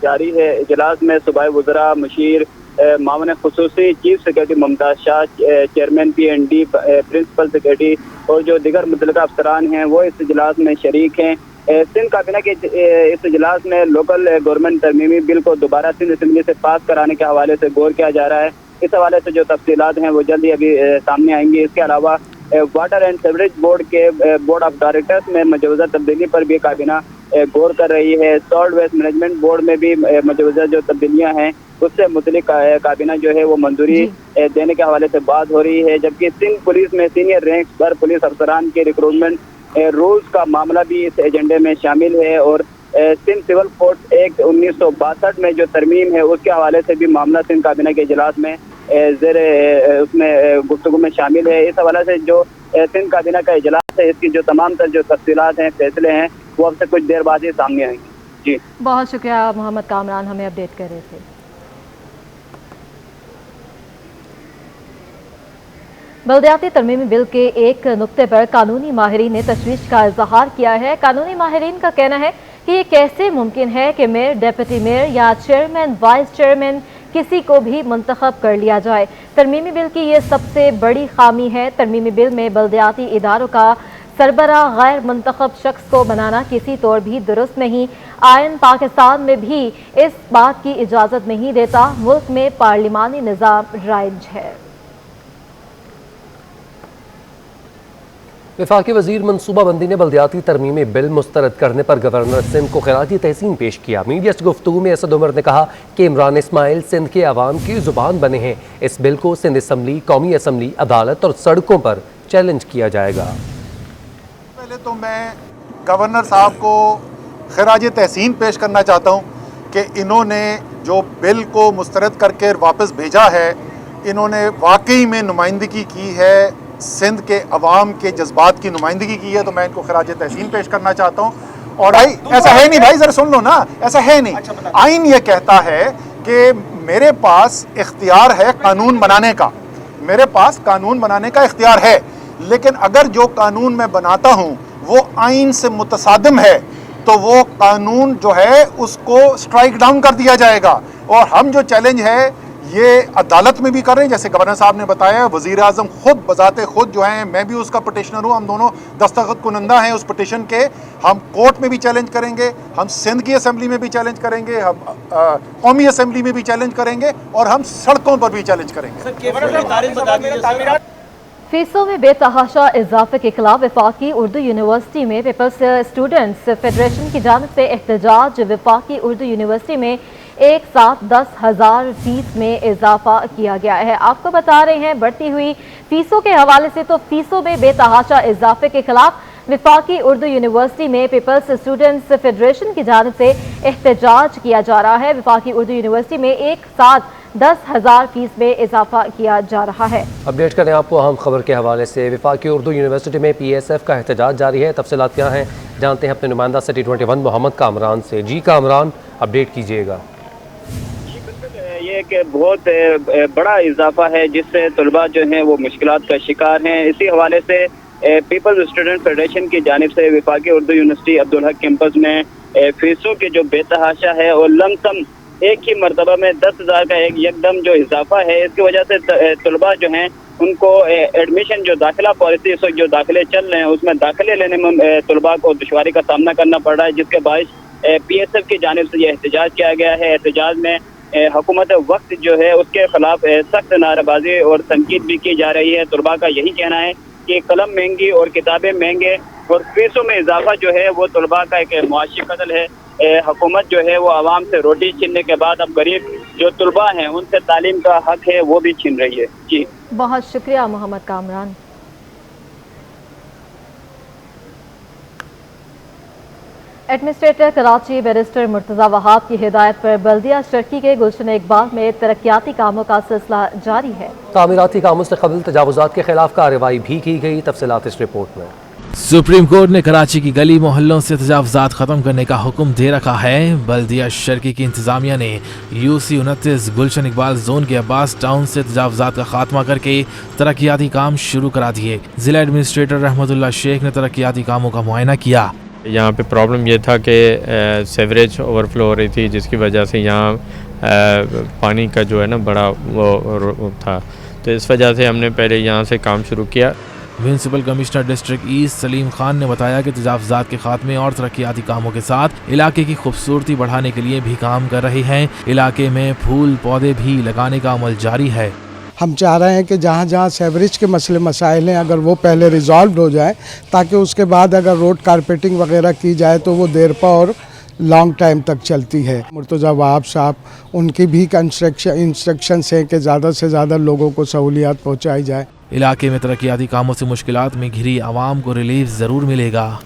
Speaker 7: जारी है। इजलास में सूबाई वज़रा, मुशीर, मामून खुसूसी, chief secretary Mumtaz Shah, chairman PND, principal secretary और जो दीगर मुतल्लिका अफसरान हैं वो इस इजलास में शरीक हैं। सिंध काबीना के इस इजलास में लोकल गवर्नमेंट तरमीमी बिल को दोबारा सिंध असम्बली से पास कराने के हवाले से गौर किया जा रहा है। इस हवाले से जो तफसीलात हैं वो जल्दी अभी सामने आएंगी। इसके अलावा वाटर एंड सीवरेज बोर्ड के बोर्ड ऑफ डायरेक्टर्स में मजूदा तब्दीली पर भी काबीना गौर कर रही है। सॉल्ट वेस्ट मैनेजमेंट बोर्ड में भी मजूदा जो तब्दीलियाँ हैं उससे मुतल्लिक काबीना जो है वो मंजूरी देने के हवाले से बात हो रही है। जबकि सिंध पुलिस में सीनियर रैंक पर पुलिस अफसरान के रिक्रूटमेंट रूल्स का मामला भी इस एजेंडे में शामिल है और सिंध सिविल कोड एक्ट 1962 में जो तरमीम है उसके हवाले से भी मामला सिंध काबीना के इजलास में उसमें गुफ्तगू में शामिल है। इस हवाले से जो सिंध काबीना का इजलास है इसकी जो तमाम तर जो तफसीलात हैं, फैसले हैं वो अब से कुछ देर बाद ही सामने आएंगे। जी
Speaker 1: बहुत शुक्रिया मोहम्मद कामरान, हमें अपडेट कर रहे थे। बल्दियाती तरमीमी बिल के एक नुक्ते पर कानूनी माहिरीन ने तशवीश का इजहार किया है। कानूनी माहिरीन का कहना है कि ये कैसे मुमकिन है कि मेयर, डिप्टी मेयर या चेयरमैन, वाइस चेयरमैन किसी को भी मुंतखब कर लिया जाए। तरमीमी बिल की ये सबसे बड़ी खामी है। तरमीमी बिल में बल्दियाती इदारों का सरबरा गैर मुंतखब शख्स को बनाना किसी तौर भी दुरुस्त नहीं। आयन पाकिस्तान में भी इस बात की इजाज़त नहीं देता। मुल्क में पार्लिमानी निज़ाम राइज है।
Speaker 3: वफाकी वजीर मनसूबाबंदी ने बल्दियाती तरमीमी बिल मुस्तरद करने पर गवर्नर सिंध को खिराजी तहसीन पेश किया। मीडिया से गुफ्तगू में असद उमर ने कहा कि इमरान इस्माइल सिंध के अवाम की जुबान बने हैं। इस बिल को सिंध असम्बली, कौमी असम्बली, अदालत और सड़कों पर चैलेंज किया जाएगा।
Speaker 4: पहले तो मैं गवर्नर साहब को खिराज तहसीन पेश करना चाहता हूँ कि इन्होंने जो बिल को मुस्तरद करके वापस भेजा है, इन्होंने वाकई में नुमाइंदगी की है, सिंध के अवाम के जज्बात की नुमाइंदगी की है, तो मैं इनको खिराज तहसीन पेश करना चाहता हूँ। और भाई ऐसा है नहीं, भाई ज़रा सुन लो ना, ऐसा है नहीं। आइन ये कहता है कि मेरे पास इख्तियार है कानून बनाने का, मेरे पास कानून बनाने का इख्तियार है, लेकिन अगर जो कानून मैं बनाता हूँ वो आइन से मुतसादिम है तो वो कानून जो है उसको स्ट्राइक डाउन कर दिया जाएगा। और हम जो चैलेंज है ये अदालत में भी कर रहे हैं, जैसे गवर्नर साहब ने बताया, वज़ीर आज़म खुद बजाते खुद जो हैं, मैं भी उसका पटिशनर हूँ, हम दोनों दस्तखत कुनंदा हैं उस पटिशन के। हम कोर्ट में भी चैलेंज करेंगे, हम सिंध की असम्बली में भी चैलेंज करेंगे, हम कौमी असम्बली में भी चैलेंज करेंगे और हम सड़कों पर भी चैलेंज करेंगे।
Speaker 1: फीसों में बेतहाशा इजाफे के खिलाफ वफाकी उर्दू यूनिवर्सिटी में पीपल्स स्टूडेंट्स फेडरेशन की जानिब से एहतजाज। वफाकी उर्दू यूनिवर्सिटी में एक साथ 10,000 फीस में इजाफा किया गया है। आपको बता रहे हैं बढ़ती हुई फीसों के हवाले से, तो फीसों में बेतहाशा इजाफे के खिलाफ वफाकी उर्दू यूनिवर्सिटी में पीपल्स स्टूडेंट्स फेडरेशन की जानिब से एहतजाज किया जा रहा है। वफाकी उर्दू यूनिवर्सिटी में एक साथ 10,000 फीस में इजाफा किया जा रहा है।
Speaker 3: अपडेट करें आपको अहम खबर के हवाले से। वफाकी उर्दू यूनिवर्सिटी में PSF का एहतजाज जारी है। तफसीलात क्या हैं जानते हैं अपने नुमाइंदा सिटी 21 मोहम्मद कामरान से। जी कामरान, अपडेट कीजिएगा।
Speaker 7: ये एक बहुत बड़ा इजाफा है जिससे तलबा जो हैं वो मुश्किलात का शिकार हैं। इसी हवाले से पीपल्स स्टूडेंट फेडरेशन की जानिब से वफाकी उर्दू यूनिवर्सिटी अब्दुल हक कैंपस में फीसों के जो बेतहाशा है और लमसम एक ही मरतबा में 10,000 का एक यकदम जो इजाफा है, इसकी वजह से तलबा जो हैं उनको एडमिशन जो दाखिला पॉलिसी इस वक्त जो दाखिले चल रहे हैं उसमें दाखिले लेने में तलबा को दुश्वारी का सामना करना पड़ रहा है, जिसके बायस PSF की जानिब से यह एहतजाज किया गया है। एहतजाज में हुकूमत वक्त जो है उसके खिलाफ सख्त नाराबाजी और तनकीद भी की जा रही है। तलबा का यही कहना है कि कलम महंगी और किताबें महंगे और फीसों में इजाफा जो है वो तलबा का एक मुआशी कत्ल है। हुकूमत जो है वो आवाम से रोटी छीनने के बाद अब गरीब जो तलबा हैं उनसे तालीम का हक है वो भी छीन रही है। जी
Speaker 1: बहुत शुक्रिया मोहम्मद कामरान। एडमिनिस्ट्रेटर कराची बैरिस्टर मुर्तज़ा वहाब की हिदायत पर बल्दिया शर्की के गुलशन इकबाल में तरक्याती कामों का सिलसिला जारी है।
Speaker 3: तामीराती कामों से कबल तजावुज़ात के खिलाफ कार्रवाई भी की गई। तफसीलात इस रिपोर्ट में।
Speaker 15: सुप्रीम कोर्ट ने कराची की गली मोहल्लों से तजावुज़ात ख़त्म करने का हुक्म दे रखा है। बल्दिया शर्की की इंतज़ामिया ने UC 29 गुलशन इकबाल जोन के अब्बास टाउन से तजावुज़ात का खात्मा करके तरक्याती काम शुरू करा दिए। ज़िला एडमिनिस्ट्रेटर रहमतुल्लाह शेख ने तरक्याती कामों का मुआयना किया।
Speaker 16: यहाँ पे प्रॉब्लम ये था कि सीवरेज ओवरफ्लो हो रही थी, जिसकी वजह से यहाँ पानी का जो है ना बड़ा वो था, तो इस वजह से हमने पहले यहाँ से काम शुरू किया।
Speaker 15: Municipal commissioner district east Salim Khan ने बताया कि तजावुज़ात के खात्मे और तरक्याती कामों के साथ इलाके की खूबसूरती बढ़ाने के लिए भी काम कर रही हैं। इलाके में फूल पौधे भी लगाने का अमल जारी है।
Speaker 17: हम चाह रहे हैं कि जहाँ जहाँ सेवरेज के मसले मसाइल हैं अगर वो पहले रिजॉल्व हो जाए, ताकि उसके बाद अगर रोड कारपेटिंग वगैरह की जाए तो वो देरपा और लॉन्ग टाइम तक चलती है। मुर्तज़ा वहाब साहब, उनकी भी इंस्ट्रक्शंस हैं कि ज़्यादा से ज़्यादा लोगों को सहूलियात पहुँचाई जाए।
Speaker 15: इलाके में तरक्याती कामों से मुश्किलात में घिरी आवाम को रिलीफ ज़रूर मिलेगा।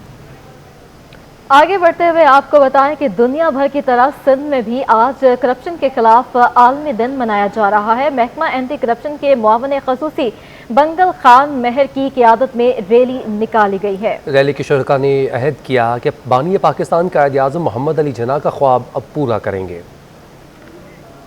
Speaker 1: आगे बढ़ते हुए आपको बताएं कि दुनिया भर की तरह सिंध में भी आज करप्शन के खिलाफ आलमी दिन मनाया जा रहा है। महकमा एंटी करप्शन के मुआवन खसूसी बंगल खान महर की क़ियादत में रैली निकाली गई है।
Speaker 3: रैली के शुरका ने अहद किया कि बानी पाकिस्तान कायद आज़म मोहम्मद अली जिन्ना का ख्वाब अब पूरा करेंगे।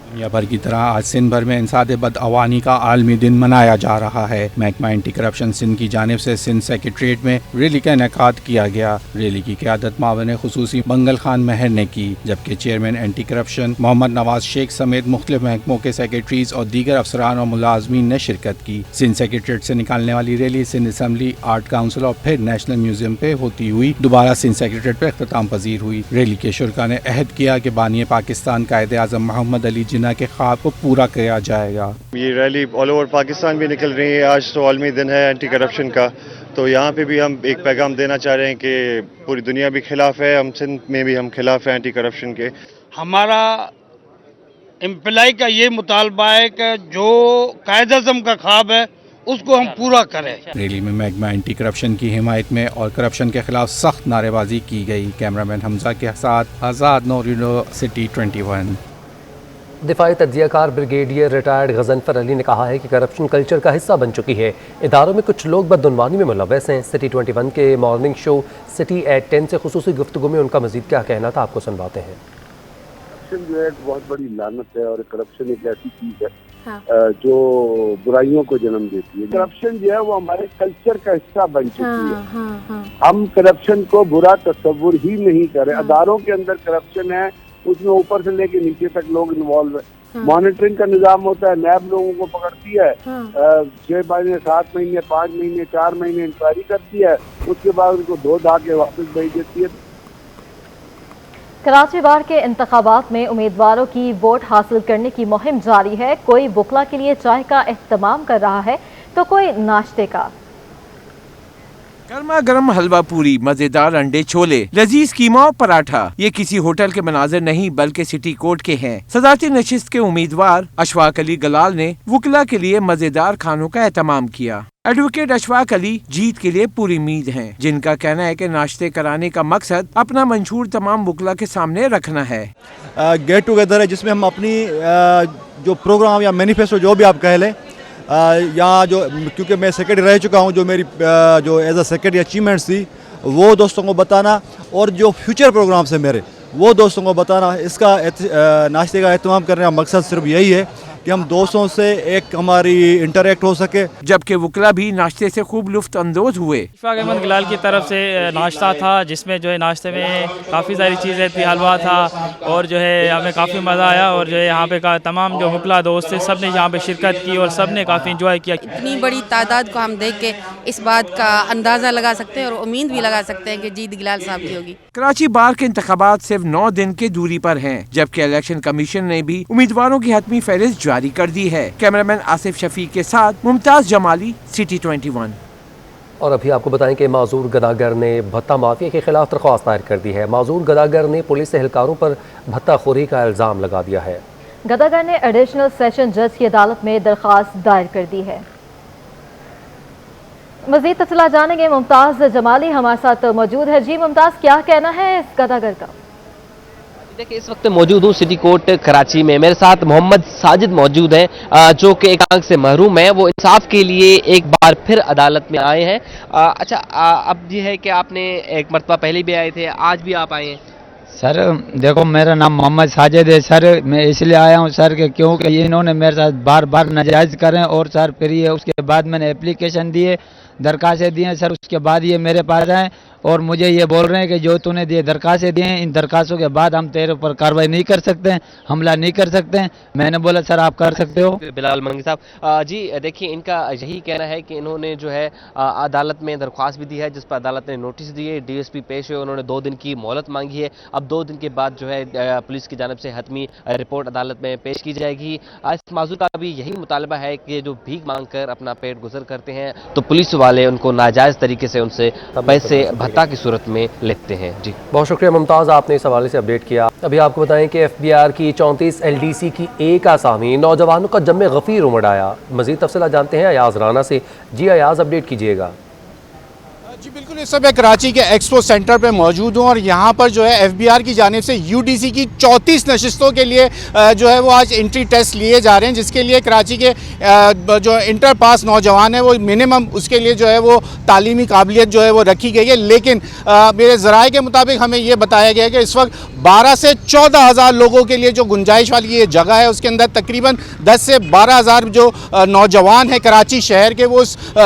Speaker 18: दुनिया भर की तरह आज सिंध भर में इंसाद बदअवानी का आलमी दिन मनाया जा रहा है। महकमा एंटी करप्शन सिंध की जानिब से सिंध सेक्रेटरीट में रैली का इनेकाद किया गया। रैली की क़ियादत मावन खुसूसी बंगल खान महर ने की, जबकि chairman anti corruption Mohammad Nawaz Sheikh समेत मुख्तलिफ महकमों के सेक्रेटरीज और दीगर अफसरान और मुलाजमीन ने शिरकत की। सिंध सेक्रेटरीट से निकालने वाली rally Sindh assembly, art council और फिर नेशनल म्यूजियम पे होती हुई दोबारा सिंध सेक्रेटरीट पर इख्तिताम पजीर हुई। रैली के शुरका ने अहद किया कि बानी पाकिस्तान कायद आज़म मोहम्मद अली जिन्ना के ख्वाब को पूरा किया जाएगा।
Speaker 19: ये रैली ऑल ओवर पाकिस्तान भी निकल रही है। आज तो आलमी दिन है एंटी करप्शन का, तो यहाँ पे भी हम एक पैगाम देना चाह रहे हैं कि पूरी दुनिया भी खिलाफ है, हम सिंध में भी हम खिलाफ हैं एंटी करप्शन के।
Speaker 20: हमारा एम्प्लाई का ये मुतालबा है कि जो कायद-ए-आज़म का ख्वाब है उसको हम पूरा करें।
Speaker 18: रैली में महकमा एंटी करप्शन की हिमायत में और करप्शन के खिलाफ सख्त नारेबाजी की गई। कैमरामैन हमजा के साथ आज़ाद नौरीनो, सिटी 21।
Speaker 3: दिफाई तज्जियाकार ब्रिगेडियर रिटायर्ड गजनफर अली ने कहा है कि करप्शन कल्चर का हिस्सा बन चुकी है। इदारों में कुछ लोग बदगुमानी में मुलव्वस हैं। सिटी 21 के मॉर्निंग शो सिटी एट 10 से खुसूसी गुफ्तगू में उनका मजीद क्या कहना था, आपको सुनवाते हैं।
Speaker 21: करप्शन जो है बहुत बड़ी लानत है और करप्शन एक ऐसी चीज है जो बुराइयों को जन्म देती है। करप्शन जो है वो हमारे कल्चर का हिस्सा बन चुकी है। हम करप्शन को बुरा तस्वुर ही नहीं करें। अदारों के अंदर करप्शन है, उसमें ऊपर से लेके नीचे तक लोग इन्वॉल्व है। मॉनिटरिंग का निजाम होता है, नैब लोगों को पकड़ती है, 6 महीने 7 महीने 5 महीने 4 महीने इंक्वायरी करती है, उसके बाद उनको धो धा के वापस भेज देती है।
Speaker 1: कराची बार के इंतखाबात में उम्मीदवारों की वोट हासिल करने की मुहिम जारी है। कोई बुकला के लिए चाय का एहतमाम कर रहा है तो कोई नाश्ते का।
Speaker 22: गर्मा गर्म हलवा पूरी, मजेदार अंडे छोले, लजीज कीमा और पराठा, ये किसी होटल के मनाजिर नहीं बल्कि सिटी कोर्ट के हैं। सदारती नशिस्त के उम्मीदवार अशफाक अली गलाल ने वुकला के लिए मजेदार खानों का एहतमाम किया। एडवोकेट अशफाक अली जीत के लिए पूरी उम्मीद हैं, जिनका कहना है कि नाश्ते कराने का मकसद अपना मंशूर तमाम वुकला के सामने रखना है।
Speaker 23: गेट टुगेदर है जिसमें हम अपनी जो प्रोग्राम या मैनिफेस्टो जो भी आप कह लें, यहाँ जो क्योंकि मैं सेक्रेटरी रह चुका हूँ, जो मेरी जो एज अ सेक्रेटरी अचीवमेंट्स थी वो दोस्तों को बताना और जो फ्यूचर प्रोग्राम्स है मेरे वो दोस्तों को बताना। इसका नाश्ते का एहतमाम करने का मकसद सिर्फ यही है कि हम दोस्तों से एक हमारी इंटरेक्ट हो सके।
Speaker 22: जबकि वुकला भी नाश्ते से खूब लुफ्त अंदोज हुए।
Speaker 24: इशफाक अहमद गलाल की तरफ से नाश्ता था जिसमें जो है नाश्ते में काफ़ी सारी चीज़ें थी, हलवा था और जो है हमें काफ़ी मज़ा आया और जो है यहाँ पे तमाम जो वुकला दोस्त थे सब ने यहाँ पे शिरकत की और सब ने काफ़ी इंजॉय किया।
Speaker 25: इतनी बड़ी तादाद को हम देख के इस बात का अंदाज़ा लगा सकते हैं और उम्मीद भी लगा सकते हैं कि जीत गलाल साहब की होगी।
Speaker 22: कराची बार के इंतखाबात सिर्फ 9 दिन की दूरी पर हैं, जबकि इलेक्शन कमीशन ने भी उम्मीदवारों की हतमी फहरिस्त जारी कर दी है। कैमरामैन आसिफ शफीक के साथ मुमताज जमाली, सिटी 21।
Speaker 3: और अभी आपको बताएं कि माजूर गदागर ने भत्ता माफिया के खिलाफ दरख्वास्त दायर कर दी है। माजूर गदागर ने पुलिस एहलकारों पर भत्ताखोरी का इल्जाम लगा दिया है।
Speaker 1: गदागर ने एडिशनल सेशन जज की अदालत में दरख्वास्त दायर कर दी है। मजीद तफसीलात जानेंगे, मुमताज जमाली हमारे साथ मौजूद है। जी मुमताज, क्या कहना है इस गदागर का?
Speaker 26: देखिए, इस वक्त मौजूद हूँ सिटी कोर्ट कराची में। मेरे साथ मोहम्मद साजिद मौजूद हैं जो कि एक आंख से महरूम है। वो इंसाफ के लिए एक बार फिर अदालत में आए हैं। अच्छा, अब ये है कि आपने एक मरतबा पहले भी आए थे, आज भी आप आए हैं?
Speaker 27: सर देखो, मेरा नाम मोहम्मद साजिद है सर। मैं इसलिए आया हूँ सर कि क्योंकि इन्होंने मेरे साथ बार बार नाजायज़ करें और सर फिर ये उसके बाद मैंने एप्लीकेशन दिए, दरखास्तें दी हैं सर। उसके बाद ये मेरे पास आए और मुझे ये बोल रहे हैं कि जो तूने दिए दरखास्तें दिए हैं, इन दरखास्तों के बाद हम तेरे ऊपर कार्रवाई नहीं कर सकते हैं, हमला नहीं कर सकते हैं। मैंने बोला सर आप कर सकते हो।
Speaker 26: बिलाल मंगी साहब जी, देखिए इनका यही कहना है कि इन्होंने जो है अदालत में दरख्वास्त भी दी है जिस पर अदालत ने नोटिस दिए, डीएसपी पेश हुए, उन्होंने 2 दिन की मोहलत मांगी है। अब 2 दिन के बाद जो है पुलिस की जानिब से हतमी रिपोर्ट अदालत में पेश की जाएगी। इस माजूर का भी यही मुतालबा है कि जो भीख मांग कर अपना पेट गुजर करते हैं तो पुलिस वाले उनको नाजायज़ तरीके से उनसे पैसे भत्ता की सूरत में लेते हैं। जी
Speaker 3: बहुत शुक्रिया मुमताज़, आपने इस हवाले से अपडेट किया। अभी आपको बताएं कि FBR की 34 LDC की एक आसामी नौजवानों का जम गफीर उमड़ आया। मजीद तफसीलात जानते हैं अयाज राना से। जी अयाज, अपडेट कीजिएगा।
Speaker 28: जी बिल्कुल, इस समय कराची के एक्सपो सेंटर पे मौजूद हूँ और यहाँ पर जो है FBR की जानिब से UDC की 34 नशिस्तों के लिए जो है वो आज एंट्री टेस्ट लिए जा रहे हैं, जिसके लिए कराची के जो इंटर पास नौजवान है वो मिनिमम उसके लिए जो है वो तालीमी काबिलियत जो है वो रखी गई है। लेकिन मेरे ज़राए के मुताबिक हमें ये बताया गया है कि इस वक्त 12 से 14 हज़ार लोगों के लिए जो गुंजाइश वाली ये जगह है उसके अंदर तकरीबन 10 से 12 हज़ार जो नौजवान हैं कराची शहर के, वो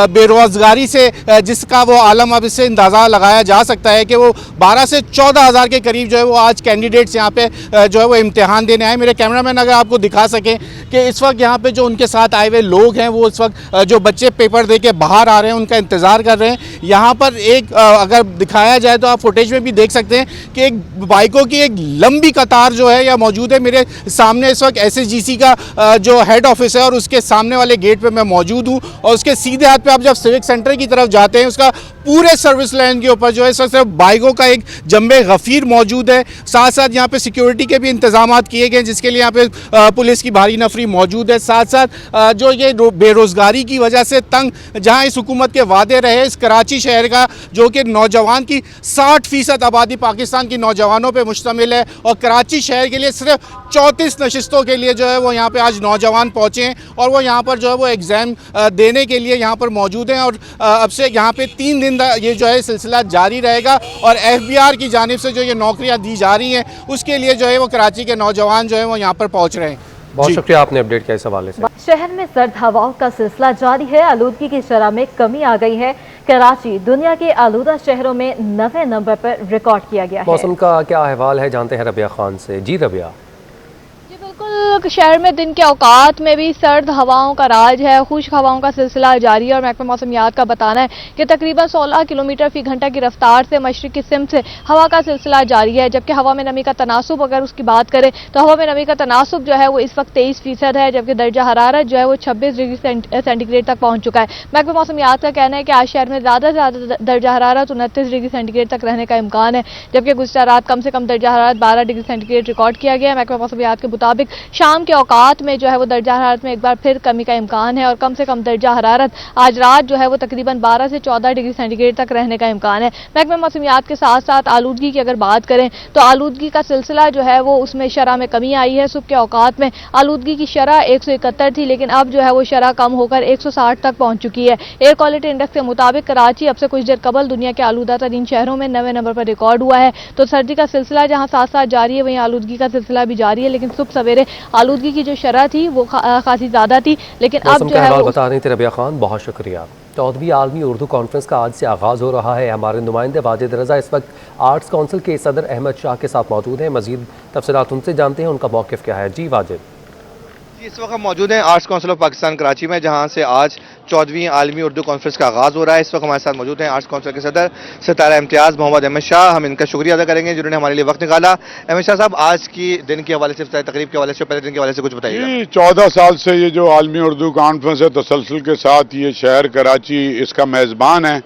Speaker 28: बेरोज़गारी से जिसका वो आलम अब इससे अंदाज़ा लगाया जा सकता है कि वो 12 से 14 हज़ार के करीब जो है वो आज कैंडिडेट्स यहाँ पे जो है वो इम्तिहान देने आए। मेरे कैमरामैन अगर आपको दिखा सकें कि इस वक्त यहाँ पे जो उनके साथ आए हुए लोग हैं वो इस वक्त जो बच्चे पेपर दे के बाहर आ रहे हैं उनका इंतज़ार कर रहे हैं। यहाँ पर एक अगर दिखाया जाए तो आप फुटेज में भी देख सकते हैं कि एक बाइकों की एक लंबी कतार जो है या मौजूद है। मेरे सामने इस वक्त SSGC का जो हेड ऑफिस है और उसके सामने वाले गेट पे मैं मौजूद हूँ और उसके सीधे हाथ पे आप जब सिविक सेंटर की तरफ जाते हैं उसका पूरे सर्विस लाइन के ऊपर जो है सिर्फ बाइकों का एक जंबे गफीर मौजूद है। साथ साथ यहाँ पे सिक्योरिटी के भी इंतजाम किए गए जिसके लिए यहाँ पे पुलिस की भारी नफरी मौजूद है। साथ साथ जो ये बेरोज़गारी की वजह से तंग जहाँ इस हुकूमत के वादे रहे, इस कराची शहर का जो कि नौजवान की 60% आबादी पाकिस्तान की नौजवानों पर मुश्तमिल है और कराची शहर के लिए सिर्फ 34 नशिस्तों के लिए जो है वो यहाँ पे आज नौजवान पहुँचे हैं और वो यहाँ पर जो है वो एग्ज़ाम देने के लिए यहाँ पर मौजूद हैं। और अब से यहाँ पे 3 दिन ये जो है सिलसिला जारी रहेगा और FBR की जानिब से जो ये नौकरियाँ दी जा रही हैं उसके लिए जो है वो कराची के नौजवान जो है वो यहाँ पर पहुँच रहे हैं।
Speaker 3: बहुत शुक्रिया आपने अपडेट किया इस हवाले से।
Speaker 1: शहर में सर्द हवाओं का सिलसिला जारी है। आलूदगी की शरह में कमी आ गई है। कराची दुनिया के आलूदा शहरों में 9वें नंबर पर रिकॉर्ड किया गया है।
Speaker 3: मौसम का क्या अहवाल है जानते हैं रबिया खान से। जी रबिया।
Speaker 2: बिल्कुल, शहर में दिन के औकात में भी सर्द हवाओं का राज है। खुश्क हवाओं का सिलसिला जारी है और महकमा मौसमियात का बताना है कि तकरीबन 16 किलोमीटर फी घंटा की रफ्तार से मशरिक की सिमत से हवा का सिलसिला जारी है। जबकि हवा में नमी का तनासुब अगर उसकी बात करें तो हवा में नमी का तनासुब जो है वो इस वक्त 23% है जबकि दर्जा हरारत जो है वो 26 डिग्री सेंटीग्रेड तक पहुंच चुका है। महकमा मौसमियात का कहना है कि आज शहर में ज़्यादा से ज़्यादा दर्जा हरारत 29 डिग्री सेंटीग्रेड तक रहने का इम्कान है जबकि गुज़श्ता रात कम से कम दर्जा हरारत 12 डिग्री सेंटीग्रेड रिकॉर्ड किया गया है। महकमा मौसमियात के मुताबिक शाम के औकात में जो है वो दर्जा हरारत में एक बार फिर कमी का इम्कान है और कम से कम दर्जा हरारत आज रात जो है वो तकरीबन 12 से 14 डिग्री सेंटीग्रेड तक रहने का इम्कान है। महकमा मौसमियात के साथ साथ आलूदगी की अगर बात करें तो आलूदगी का सिलसिला जो है वो उसमें शरह में कमी आई है। सुबह के औकात में आलूदगी की शरह 171 थी लेकिन अब जो है वो शरह कम होकर 160 तक पहुंच चुकी है। एयर क्वालिटी इंडेक्स के मुताबिक कराची अब से कुछ देर कबल दुनिया के आलूदा तरीन शहरों में 9वें नंबर पर रिकॉर्ड हुआ है। तो सर्दी का सिलसिला जहां साथ साथ जारी है वहीं आलूदगी का सिलसिला भी जारी है लेकिन सुबह सवेरे आलूदगी की जो शरह थी वो खासी ज्यादा थी लेकिन अब जो है
Speaker 3: बता रही थी रबिया खान, बहुत शुक्रिया। 14वीं आलमी उर्दू कॉन्फ्रेंस का आज से आगाज़ हो रहा है। हमारे नुमाइंदे वाजिद रज़ा इस वक्त आर्ट्स काउंसिल के सदर अहमद शाह के साथ मौजूद हैं। मजीद तफसीलात उनसे जानते हैं, उनका मौक़िफ़ क्या है। जी वाजिद।
Speaker 5: इस वक्त हम मौजूद हैं arts council of Pakistan Karachi में जहां से आज 14वीं आलमी उर्दू कॉन्फ्रेंस का आगाज़ हो रहा है। इस वक्त हमारे साथ मौजूद हैं आर्ट्स काउंसिल के सदर सितारा इम्तियाज़ मोहम्मद अहमद शाह। हम इनका शुक्रिया अदा करेंगे जिन्होंने हमारे लिए वक्त निकाला। अहमद शाह साहब, आज की दिन के हवाले से, तकरीब के हवाले से, पहले दिन के हवाले से कुछ बताइए।
Speaker 6: 14 साल से ये जो आलमी उर्दू कॉन्फ्रेंस है तसलसल के साथ ये शहर कराची इसका मेज़बान है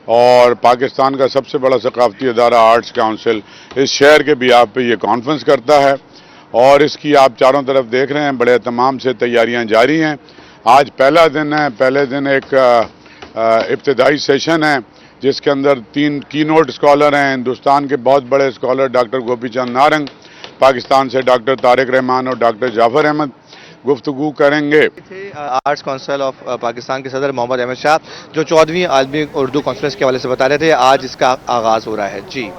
Speaker 6: और पाकिस्तान का सबसे बड़ा सकाफती अदारा आर्ट्स काउंसिल इस शहर के बिहार पे ये कॉन्फ्रेंस करता है और इसकी आप चारों तरफ देख रहे हैं बड़े तमाम से तैयारियां जारी हैं। आज पहला दिन है। पहले दिन एक इब्तदाई सेशन है जिसके अंदर 3 कीनोट स्कॉलर हैं। हिंदुस्तान के बहुत बड़े स्कॉलर डॉक्टर गोपी चंद नारंग, पाकिस्तान से डॉक्टर तारिक रहमान और डॉक्टर जाफर अहमद गुफ्तगू करेंगे।
Speaker 5: आर्ट्स काउंसिल ऑफ पाकिस्तान के सदर मोहम्मद अहमद शाह जो 14वीं आलमी उर्दू कॉन्फ्रेंस के हवाले से बता रहे थे, आज इसका आगाज़ हो रहा है। जी।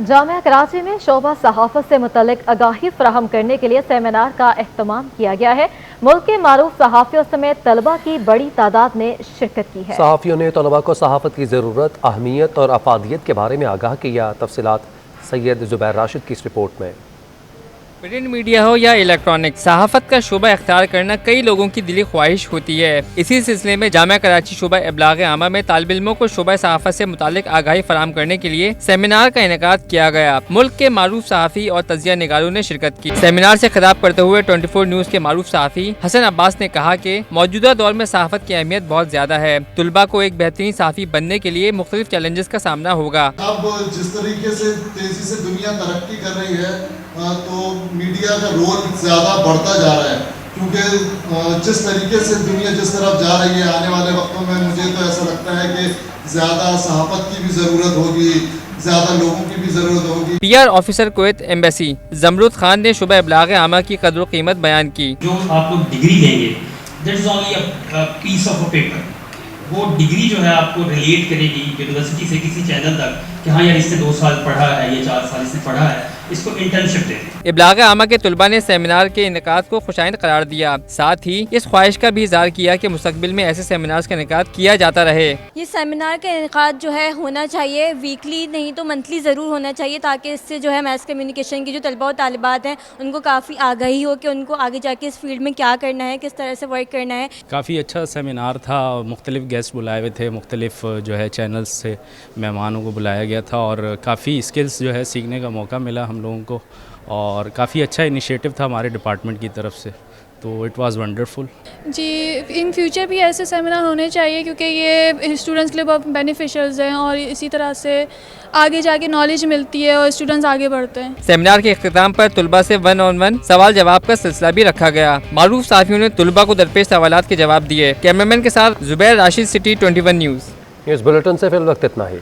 Speaker 1: जामिया कराची में शोबा सहाफत से मुतल्लिक आगाही फराहम करने के लिए सेमिनार का एहतमाम किया गया है। मुल्क के मारूफ सहाफ़ियों समेत तलबा की बड़ी तादाद ने शिरकत की है।
Speaker 3: सहाफ़ियों ने तलबा को सहाफ़त की ज़रूरत, अहमियत और अफादियत के बारे में आगाह किया। तफसीलात सैयद जुबैर राशिद की इस रिपोर्ट में।
Speaker 8: प्रिंट मीडिया हो या इलेक्ट्रॉनिक, सहाफ़त का शोबा इख्तियार करना कई लोगों की दिली ख्वाहिश होती है। इसी सिलसिले में जामिया कराची शोबा इब्लाग आमा में तालिब इल्मों को शोबा सहाफ़त से मुतालिक आगाही फराहम करने के लिए सेमिनार का इनेकाद किया गया। मुल्क के मारूफ सहाफ़ी और तजिया निगारों ने शिरकत की। सेमिनार से खिताब करते हुए 24 न्यूज़ के मारूफ सहाफ़ी हसन अब्बास ने कहा कि मौजूदा दौर में सहाफ़त की अहमियत बहुत ज्यादा है। तुलबा को एक बेहतरीन सहाफ़ी बनने के लिए मुख्तलिफ चैलेंजेस का सामना होगा।
Speaker 9: अब जिस तरीके से तेजी से दुनिया तरक्की कर रही है तो मीडिया का रोल ज़्यादा बढ़ता जा रहा है क्योंकि जिस तरीके से दुनिया जिस तरफ जा रही है आने वाले वक्तों में मुझे तो ऐसा लगता है कि ज़्यादा सहाफ़त की भी ज़रूरत होगी, ज़्यादा लोगों की भी ज़रूरत होगी।
Speaker 8: PR officer Kuwait embassy Zamurd Khan ने शुबा इब्लाग आमा की कदर कीमत बयान की।
Speaker 11: जो आप लोग डिग्री देंगे that is only a piece of a paper. वो डिग्री जो है आपको रिलेट करेगी यूनिवर्सिटी से किसी चैनल तक कि हाँ यार इसने 2 साल पढ़ा है, ये 4 साल इसने पढ़ा है, इसको इंटर्नशिप देते हैं।
Speaker 8: इब्लाग आमा के तलबा ने सेमिनार के इनेकाद को खुशाइंद करार दिया। साथ ही इस ख्वाहिश का भी इज़हार किया कि मुस्तकबिल में ऐसे सेमिनार्स का इनेकाद किया जाता रहे।
Speaker 4: ये सेमिनार का इनेकाद जो है होना चाहिए, वीकली नहीं तो मंथली ज़रूर होना चाहिए, ताकि इससे जो है मैस कम्युनिकेशन की जो तलबा और तालिबात हैं उनको काफ़ी आगाही हो कि उनको आगे जाके इस फील्ड में क्या करना है, किस तरह से वर्क करना है।
Speaker 7: काफ़ी अच्छा सेमिनार था, मुख्तलिफ गेस्ट बुलाए हुए थे, मुख्तलिफ जो है चैनल्स से मेहमानों को बुलाया गया था और काफ़ी स्किल्स जो है सीखने का मौका मिला हम लोगों को और काफ़ी अच्छा इनिशिएटिव था हमारे डिपार्टमेंट की तरफ से, तो इट वाज़ वंडरफुल।
Speaker 10: जी, इन फ्यूचर भी ऐसे सेमिनार होने चाहिए क्योंकि ये स्टूडेंट्स के लिए बहुत बेनिफिशियल्स हैं और इसी तरह से आगे जाके नॉलेज मिलती है और स्टूडेंट्स आगे बढ़ते हैं।
Speaker 8: सेमिनार के इख्तिताम पर तुलबा से 1-on-1 सवाल जवाब का सिलसिला भी रखा गया। मारूफ सहाफ़ियों ने तुलबा को दरपेश सवालात के जवाब दिए। कैमरामैन के साथ Zubair Rashid, city 21 news.
Speaker 3: News bulletin से फिल वक्त इतना ही।